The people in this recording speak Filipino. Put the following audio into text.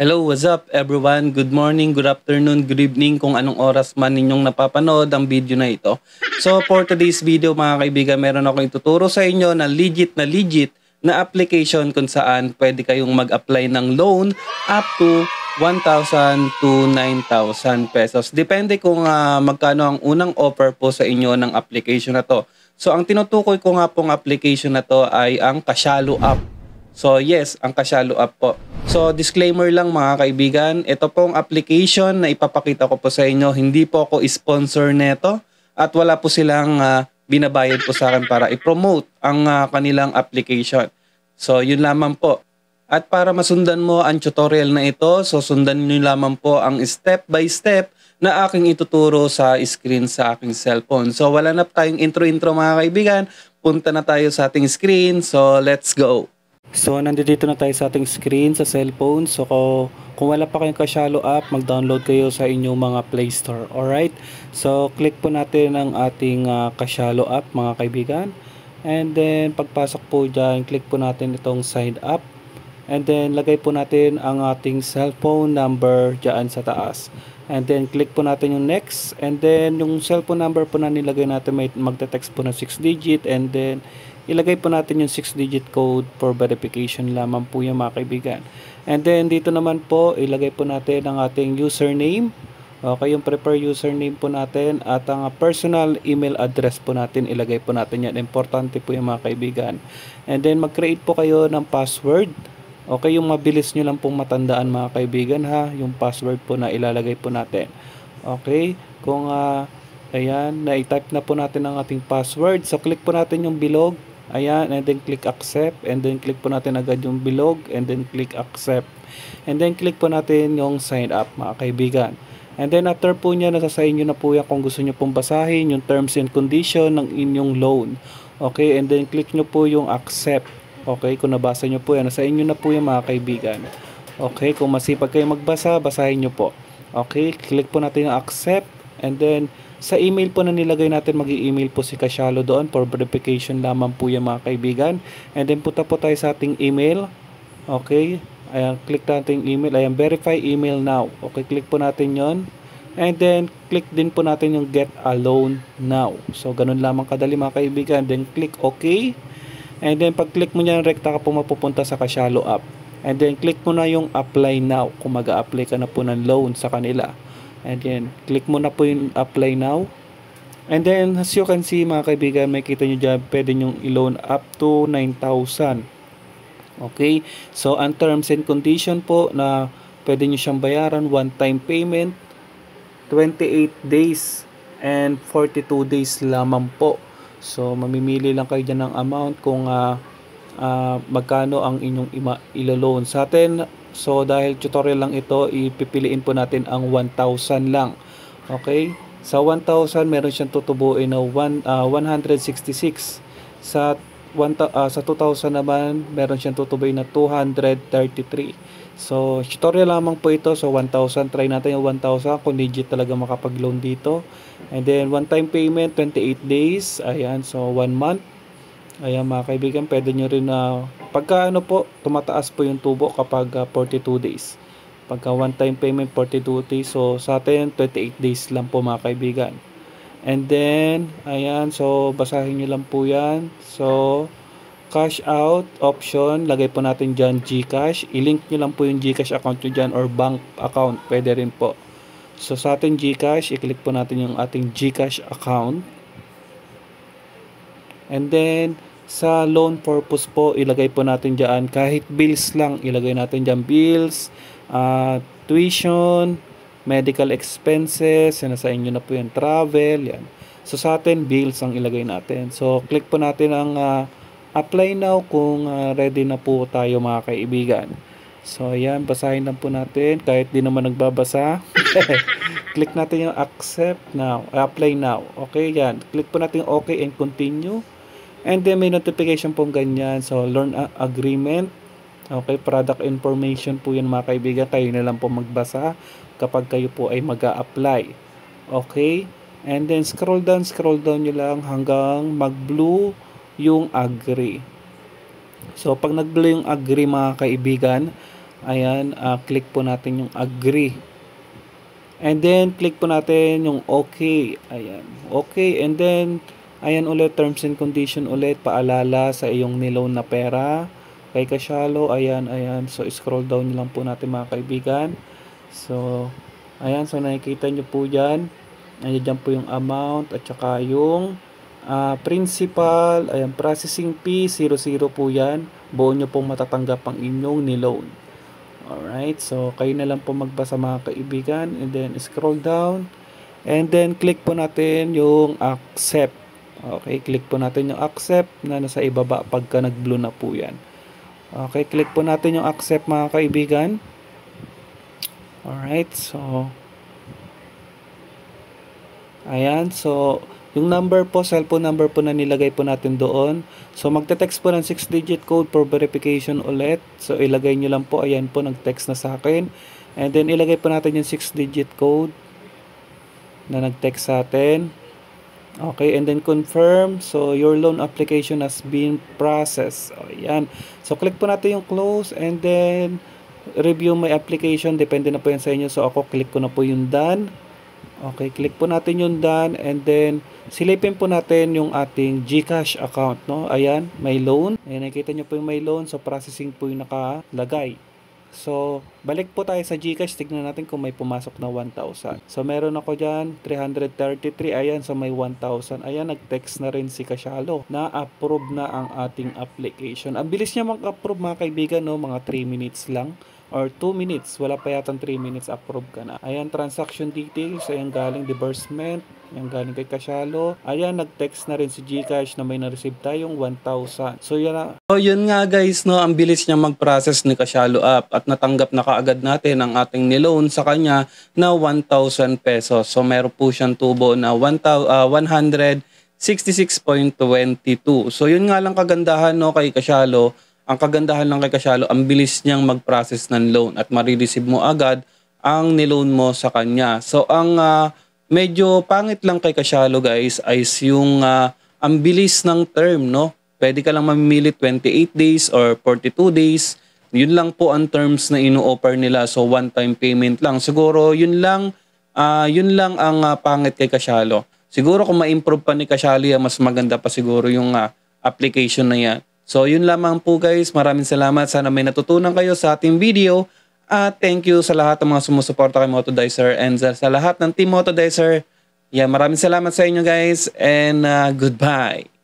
Hello, what's up everyone? Good morning, good afternoon, good evening kung anong oras man ninyong napapanood ang video na ito. So for today's video mga kaibigan, meron akong ituturo sa inyo na legit na application kung saan pwede kayong mag-apply ng loan up to 1,000 to 9,000 pesos. Depende kung magkano ang unang offer po sa inyo ng application na to. So ang tinutukoy ko nga pong application na to ay ang Kashalo app. So yes, ang Kashalo app po. So disclaimer lang mga kaibigan, ito pong application na ipapakita ko po sa inyo, hindi po ako sponsor neto at wala po silang binabayad po sa akin para i-promote ang kanilang application. So yun lamang po. At para masundan mo ang tutorial na ito, so sundan niyo lamang po ang step by step na aking ituturo sa screen sa aking cellphone. So wala na tayong intro mga kaibigan, punta na tayo sa ating screen, so let's go! So, nandito na tayo sa ating screen sa cellphone. So, kung wala pa kayong Kashalo app, mag-download kayo sa inyong mga Play Store. Alright? So, click po natin ang ating Kashalo app, mga kaibigan. And then, pagpasok po dyan, click po natin itong sign up. And then, lagay po natin ang ating cellphone number dyan sa taas. And then, click po natin yung next. And then, yung cellphone number po na nilagay natin, may magte-text po na 6 digit. And then, ilagay po natin yung 6-digit code for verification lamang po yung mga kaibigan. And then dito naman po, ilagay po natin ang ating username. Okay, yung prefer username po natin at ang personal email address po natin, ilagay po natin yan. Importante po yung mga kaibigan. And then mag-create po kayo ng password. Okay, yung mabilis nyo lang pong matandaan mga kaibigan ha, yung password po na ilalagay po natin. Okay, kung ayan, na-type na po natin ang ating password. So click po natin yung bilog. Ayan, and then click accept, and then click po natin agad yung bilog, and then click accept. And then click po natin yung sign up mga kaibigan. And then after po niya, nasa sa inyo na po yan kung gusto nyo pong basahin yung terms and condition ng inyong loan. Okay, and then click nyo po yung accept. Okay, kung nabasa nyo po yan, nasa inyo na po yan mga kaibigan. Okay, kung masipag kayo magbasa, basahin nyo po. Okay, click po natin yung accept, and then sa email po na nilagay natin, mag-i-email po si Kashalo doon for verification lamang po yung mga kaibigan. And then punta po tayo sa ating email. Okay, ayan, click natin yung email. Ayan, verify email now. Okay, click po natin yon. And then click din po natin yung get a loan now. So ganun lamang kadali mga kaibigan. Then click OK. And then pag click mo niyan, rekta ka po mapupunta sa Kashalo app. And then click mo na yung apply now kung mag-a-apply ka na po ng loan sa kanila. And then, click mo na po yung apply now. And then, as you can see mga kaibigan, may kita nyo dyan, pwede nyo i-loan up to 9,000. Okay? So, ang terms and condition po na pwede nyo siyang bayaran, one-time payment, 28 days, and 42 days lamang po. So, mamimili lang kayo dyan ng amount kung magkano ang inyong ilo-loan. Sa atin, so dahil tutorial lang ito, ipipiliin po natin ang 1,000 lang. Okay? Sa 1,000 meron siyang tutubuin na 166. Sa 2,000 naman meron siyang tutubuin na 233. So tutorial lamang po ito. So 1,000, try natin yung 1,000 kung legit talaga makapag-loan dito. And then one time payment 28 days. Ayan, so 1 month. Ayan mga kaibigan, pwede nyo rin pagka ano po, tumataas po yung tubo kapag 42 days. Pagka one time payment 42 days, so sa atin 28 days lang po mga kaibigan. And then, ayan, so basahin nyo lang po yan. So, cash out option, lagay po natin dyan GCash. I-link nyo lang po yung GCash account nyo dyan or bank account, pwede rin po. So sa ating GCash, i-click po natin yung ating GCash account. And then, sa loan purpose po, ilagay po natin dyan, kahit bills lang, ilagay natin dyan bills, tuition, medical expenses, yan sa inyo na po yan, travel, yan. So sa atin, bills ang ilagay natin. So click po natin ang apply now kung ready na po tayo mga kaibigan. So yan, basahin lang po natin, kahit di naman nagbabasa. Click natin yung accept now, apply now. Okay, yan. Click po natin yung okay and continue. And then may notification pong ganyan. So, learn agreement. Okay, product information po yan mga kaibigan. Kayo na lang po magbasa kapag kayo po ay mag-a-apply. Okay, and then scroll down nyo lang hanggang mag-blue yung agree. So, pag nag-blue yung agree mga kaibigan, Ayan, click po natin yung agree. And then, click po natin yung okay. Ayan, okay. And then, ayan ulit, terms and condition ulit. Paalala sa iyong niloan na pera. Kay Kasyalo, ayan. So, scroll down nyo lang po natin mga kaibigan. So, ayan. So, nakikita nyo po dyan. Ayan dyan po yung amount at saka yung principal. Ayan, processing fee, 00 po yan. Buo nyo pong matatanggap ang inyong niloan. Alright, so kayo na lang po magbasa mga kaibigan, and then scroll down, and then click po natin yung accept. Okay, click po natin yung accept na nasa ibaba pagka nag-blue na po yan. Okay, click po natin yung accept mga kaibigan. Alright, so ayan, so yung number po, cellphone number po na nilagay po natin doon. So magte-text po ng 6-digit code for verification ulit. So ilagay nyo lang po, ayan po, nag-text na sa akin. And then ilagay po natin yung 6-digit code na nag-text sa atin. Okay, and then confirm. So your loan application has been processed. O, ayan. So click po natin yung close, and then review my application. Depende na po yan sa inyo. So ako, click ko na po yung done. Okay, click po natin yung done, and then silipin po natin yung ating GCash account, no? Ayan, may loan. Ayan, nakikita nyo po yung may loan. So, processing po yung nakalagay. So, balik po tayo sa GCash. Tignan natin kung may pumasok na 1,000. So, meron ako dyan, 333. Ayan, so may 1,000. Ayan, nag-text na rin si Kasyalo na approve na ang ating application. Ang bilis niya mag-approve mga kaibigan, no? Mga 3 minutes lang or 2 minutes. Wala pa yatang 3 minutes, approve ka na. Ayan, transaction details. Ayan, galing disbursement. Ayan, galing kay Kasyalo. Ayan, nag-text na rin si GCash na may na-receive tayong 1,000. So, yan na. So, yun nga guys, no, ang bilis niya mag-process ni Kasyalo app at natanggap na kaagad natin ang ating niloan sa kanya na 1,000 pesos. So, meron po siyang tubo na 166.22. So, yun nga lang kagandahan, no, kay Kasyalo. Ang kagandahan lang kay Kasyalo, ang bilis niyang mag-process ng loan at marireceive mo agad ang niloan mo sa kanya. So, ang medyo pangit lang kay Kasyalo guys ay yung ang bilis ng term, no? Pwede ka lang mamili 28 days or 42 days. Yun lang po ang terms na ino-offer nila. So, one-time payment lang. Siguro, yun lang ang pangit kay Kasyalo. Siguro kung ma-improve pa ni Kasyalo, mas maganda pa siguro yung application na yan. So, yun lamang po guys. Maraming salamat. Sana may natutunan kayo sa ating video. Thank you sa lahat ng mga sumusuporta kay Motodizer and sa lahat ng Team Motodizer. Yeah, maraming salamat sa inyo guys and goodbye.